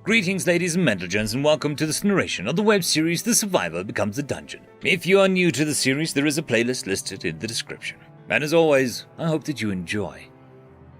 Greetings ladies and gentlemen, and welcome to this narration of the web series The Survivor Becomes a Dungeon. If you are new to the series, there is a playlist listed in the description. And as always, I hope that you enjoy.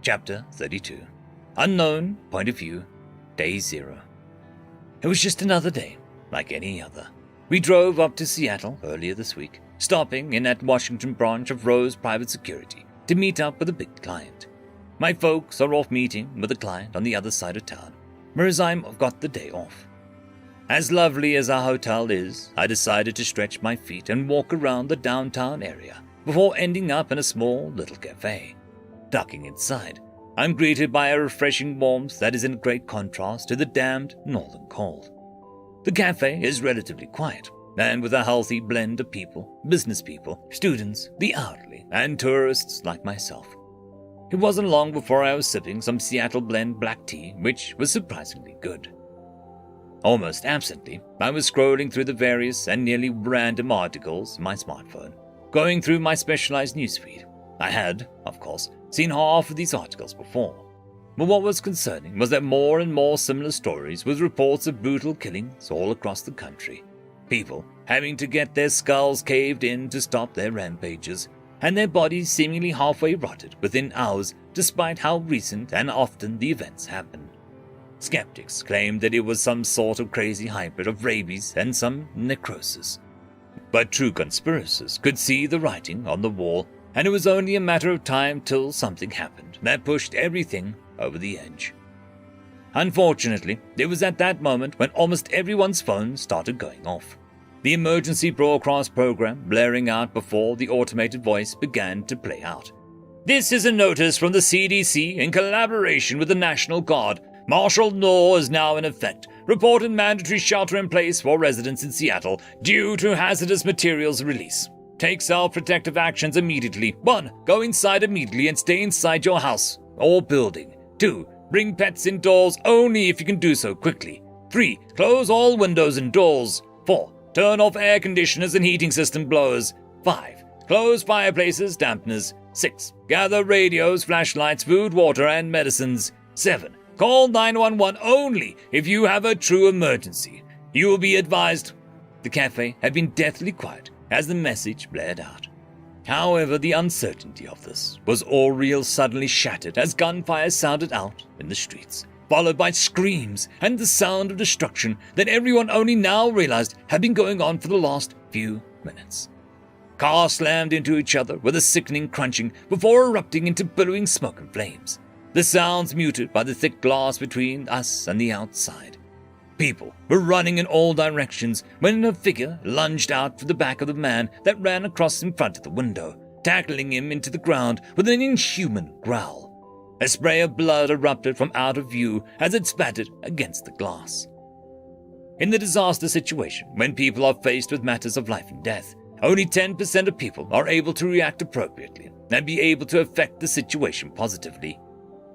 Chapter 32. Unknown Point of View, Day 0. It was just another day, like any other. We drove up to Seattle earlier this week, stopping in at Washington branch of Rose Private Security to meet up with a big client. My folks are off meeting with a client on the other side of town, whereas I've got the day off. As lovely as our hotel is, I decided to stretch my feet and walk around the downtown area before ending up in a small little cafe. Ducking inside, I'm greeted by a refreshing warmth that is in great contrast to the damned northern cold. The cafe is relatively quiet, and with a healthy blend of people, business people, students, the elderly, and tourists like myself. It wasn't long before I was sipping some Seattle blend black tea, which was surprisingly good. Almost absently, I was scrolling through the various and nearly random articles on my smartphone, going through my specialized newsfeed. I had, of course, seen half of these articles before, but what was concerning was that more and more similar stories with reports of brutal killings all across the country, people having to get their skulls caved in to stop their rampages, and their bodies seemingly halfway rotted within hours despite how recent and often the events happened. Skeptics claimed that it was some sort of crazy hybrid of rabies and some necrosis. But true conspiracists could see the writing on the wall, and it was only a matter of time till something happened that pushed everything over the edge. Unfortunately, it was at that moment when almost everyone's phones started going off, the emergency broadcast program blaring out before the automated voice began to play out. This is a notice from the CDC in collaboration with the National Guard. Martial law is now in effect. Reported mandatory shelter in place for residents in Seattle due to hazardous materials release. Take self-protective actions immediately. 1. Go inside immediately and stay inside your house or building. 2. Bring pets indoors only if you can do so quickly. 3. Close all windows and doors. 4. Turn off air conditioners and heating system blowers. 5. Close fireplaces, dampeners. 6. Gather radios, flashlights, food, water, and medicines. 7. Call 911 only if you have a true emergency. You will be advised. The cafe had been deathly quiet as the message blared out. However, the uncertainty of this was all real suddenly shattered as gunfire sounded out in the streets, followed by screams and the sound of destruction that everyone only now realized had been going on for the last few minutes. Cars slammed into each other with a sickening crunching before erupting into billowing smoke and flames, the sounds muted by the thick glass between us and the outside. People were running in all directions when a figure lunged out from the back of the man that ran across in front of the window, tackling him into the ground with an inhuman growl. A spray of blood erupted from out of view as it spattered against the glass. In the disaster situation, when people are faced with matters of life and death, only 10% of people are able to react appropriately and be able to affect the situation positively.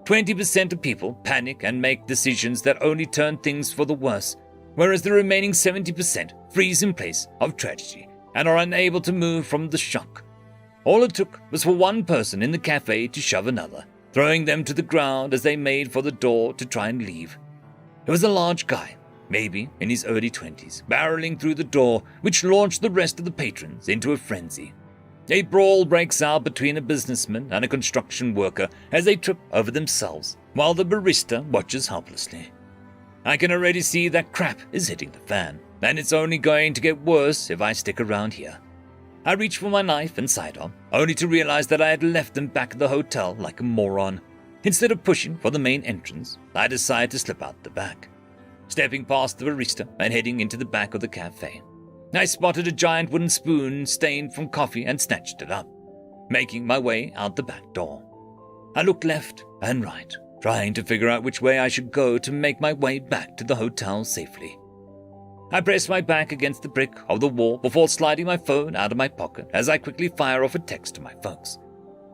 20% of people panic and make decisions that only turn things for the worse, whereas the remaining 70% freeze in place of tragedy and are unable to move from the shock. All it took was for one person in the cafe to shove another, throwing them to the ground as they made for the door to try and leave. It was a large guy, maybe in his early 20s, barreling through the door, which launched the rest of the patrons into a frenzy. A brawl breaks out between a businessman and a construction worker as they trip over themselves, while the barista watches helplessly. I can already see that crap is hitting the fan, and it's only going to get worse if I stick around here. I reach for my knife and sidearm, only to realize that I had left them back at the hotel like a moron. Instead of pushing for the main entrance, I decide to slip out the back, stepping past the barista and heading into the back of the cafe. I spotted a giant wooden spoon stained from coffee and snatched it up, making my way out the back door. I looked left and right, trying to figure out which way I should go to make my way back to the hotel safely. I pressed my back against the brick of the wall before sliding my phone out of my pocket as I quickly fire off a text to my folks.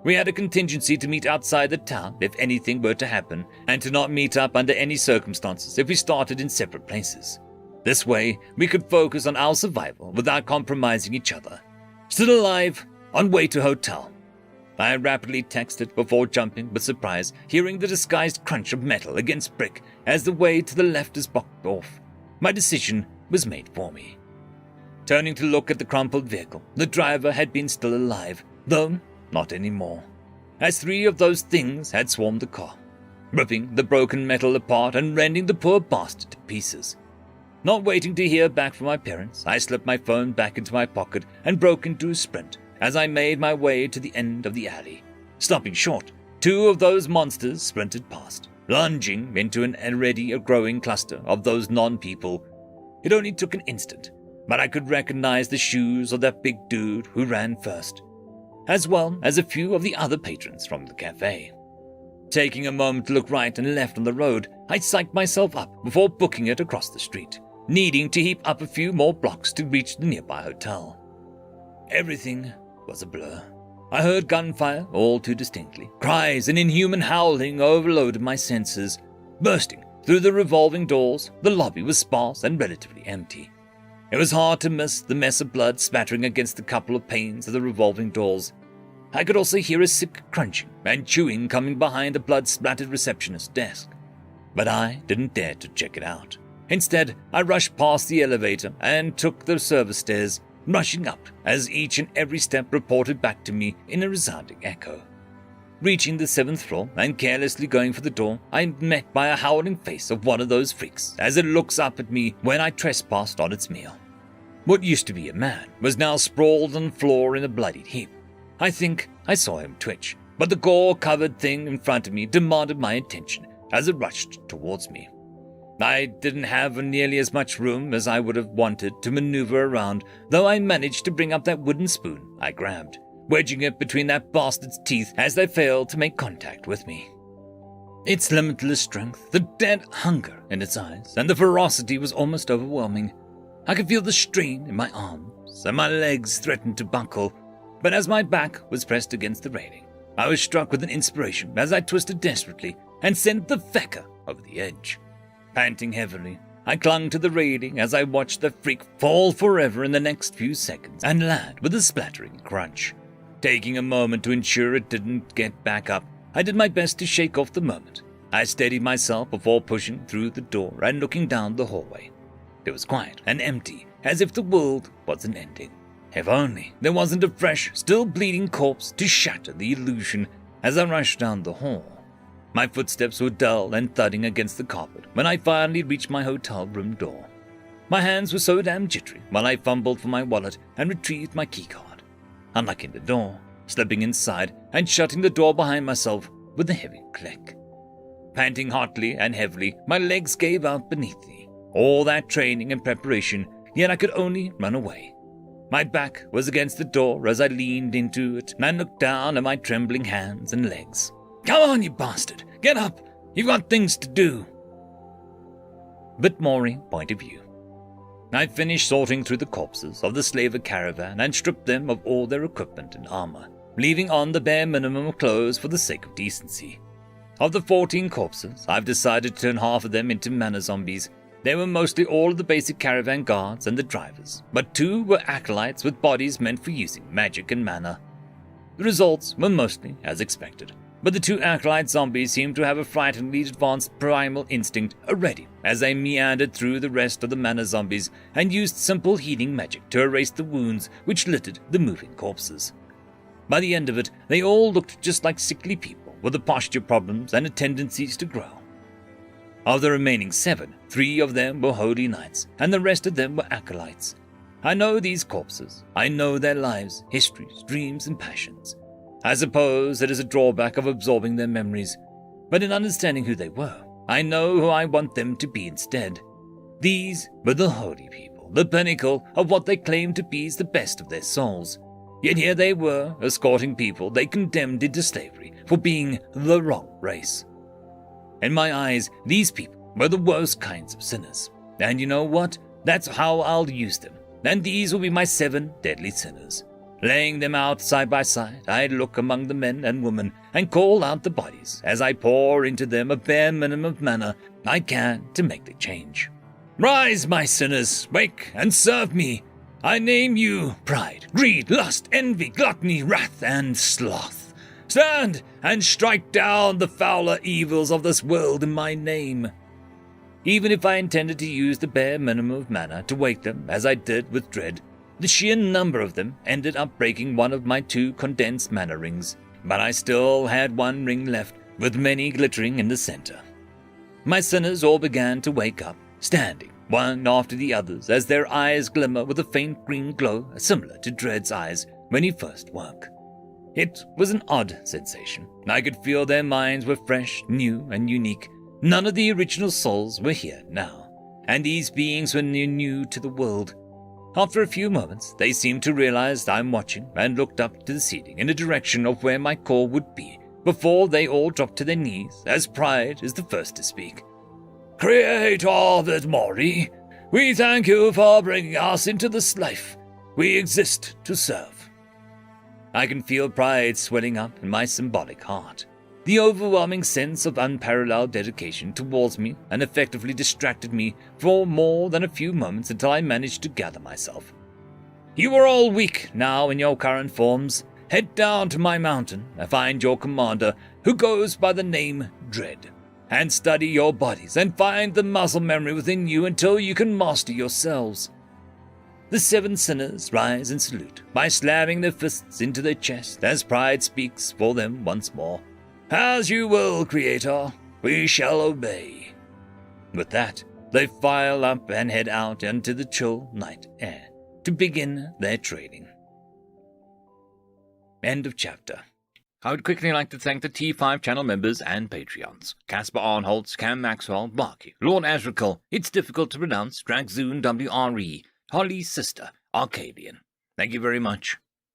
We had a contingency to meet outside the town if anything were to happen, and to not meet up under any circumstances if we started in separate places. This way, we could focus on our survival without compromising each other. Still alive, on way to hotel. I rapidly texted before jumping with surprise, hearing the disguised crunch of metal against brick as the way to the left is blocked off. My decision was made for me. Turning to look at the crumpled vehicle, the driver had been still alive, though not anymore, as 3 of those things had swarmed the car, ripping the broken metal apart and rending the poor bastard to pieces. Not waiting to hear back from my parents, I slipped my phone back into my pocket and broke into a sprint as I made my way to the end of the alley. Stopping short, 2 of those monsters sprinted past, lunging into an already growing cluster of those non-people. It only took an instant, but I could recognize the shoes of that big dude who ran first, as well as a few of the other patrons from the cafe. Taking a moment to look right and left on the road, I psyched myself up before booking it across the street, needing to heap up a few more blocks to reach the nearby hotel. Everything was a blur. I heard gunfire all too distinctly. Cries and inhuman howling overloaded my senses. Bursting through the revolving doors, the lobby was sparse and relatively empty. It was hard to miss the mess of blood spattering against a couple of panes of the revolving doors. I could also hear a sick crunching and chewing coming behind the blood-splattered receptionist's desk. But I didn't dare to check it out. Instead, I rushed past the elevator and took the service stairs, rushing up as each and every step reported back to me in a resounding echo. Reaching the 7th floor and carelessly going for the door, I'm met by a howling face of one of those freaks as it looks up at me when I trespassed on its meal. What used to be a man was now sprawled on the floor in a bloodied heap. I think I saw him twitch, but the gore-covered thing in front of me demanded my attention as it rushed towards me. I didn't have nearly as much room as I would have wanted to maneuver around, though I managed to bring up that wooden spoon I grabbed, wedging it between that bastard's teeth as they failed to make contact with me. Its limitless strength, the dead hunger in its eyes, and the ferocity was almost overwhelming. I could feel the strain in my arms, and my legs threatened to buckle, but as my back was pressed against the railing, I was struck with an inspiration as I twisted desperately and sent the fecker over the edge. Panting heavily, I clung to the railing as I watched the freak fall forever in the next few seconds and land with a splattering crunch. Taking a moment to ensure it didn't get back up, I did my best to shake off the moment. I steadied myself before pushing through the door and looking down the hallway. It was quiet and empty, as if the world wasn't ending. If only there wasn't a fresh, still bleeding corpse to shatter the illusion as I rushed down the hall. My footsteps were dull and thudding against the carpet when I finally reached my hotel room door. My hands were so damn jittery while I fumbled for my wallet and retrieved my keycard, unlocking the door, slipping inside, and shutting the door behind myself with a heavy click. Panting hotly and heavily, my legs gave out beneath me. All that training and preparation, yet I could only run away. My back was against the door as I leaned into it and looked down at my trembling hands and legs. "Come on, you bastard! Get up! You've got things to do!" But Maury point of view. I finished sorting through the corpses of the slaver caravan and stripped them of all their equipment and armor, leaving on the bare minimum of clothes for the sake of decency. Of the 14 corpses, I've decided to turn half of them into mana zombies. They were mostly all of the basic caravan guards and the drivers, but 2 were acolytes with bodies meant for using magic and mana. The results were mostly as expected, but the 2 acolyte zombies seemed to have a frighteningly advanced primal instinct already as they meandered through the rest of the mana zombies and used simple healing magic to erase the wounds which littered the moving corpses. By the end of it, they all looked just like sickly people with the posture problems and tendencies to grow. Of the remaining 7, 3 of them were holy knights, and the rest of them were acolytes. I know these corpses. I know their lives, histories, dreams, and passions. I suppose it is a drawback of absorbing their memories, but in understanding who they were, I know who I want them to be instead. These were the holy people, the pinnacle of what they claimed to be the best of their souls. Yet here they were, escorting people they condemned into slavery for being the wrong race. In my eyes, these people were the worst kinds of sinners. And you know what? That's how I'll use them. And these will be my 7 deadly sinners. Laying them out side by side, I look among the men and women and call out the bodies as I pour into them a bare minimum of mana I can to make the change. Rise, my sinners, wake and serve me. I name you pride, greed, lust, envy, gluttony, wrath, and sloth. Stand and strike down the fouler evils of this world in my name. Even if I intended to use the bare minimum of mana to wake them, as I did with Dread, the sheer number of them ended up breaking one of my 2 condensed mana rings, but I still had 1 ring left, with many glittering in the center. My sinners all began to wake up, standing, one after the others, as their eyes glimmer with a faint green glow similar to Dread's eyes when he first woke. It was an odd sensation. I could feel their minds were fresh, new, and unique. None of the original souls were here now, and these beings were new to the world. After a few moments, they seemed to realize I'm watching and looked up to the ceiling in the direction of where my call would be, before they all dropped to their knees, as Pride is the first to speak. "Creator of W.R.E, we thank you for bringing us into this life. We exist to serve." I can feel pride swelling up in my symbolic heart. The overwhelming sense of unparalleled dedication towards me and effectively distracted me for more than a few moments until I managed to gather myself. "You are all weak now in your current forms. Head down to my mountain and find your commander, who goes by the name Dread, and study your bodies and find the muscle memory within you until you can master yourselves." The 7 sinners rise and salute by slamming their fists into their chest as Pride speaks for them once more. "As you will, Creator, we shall obey." With that, they file up and head out into the chill night air to begin their training. End of chapter. I would quickly like to thank the T5 channel members and Patreons: Casper Arnholtz, Cam Maxwell, Barky, Lord Azrekahl, It's Difficult to Pronounce, Dragzoon W.R.E, Holly's Sister, Arcadian. Thank you very much.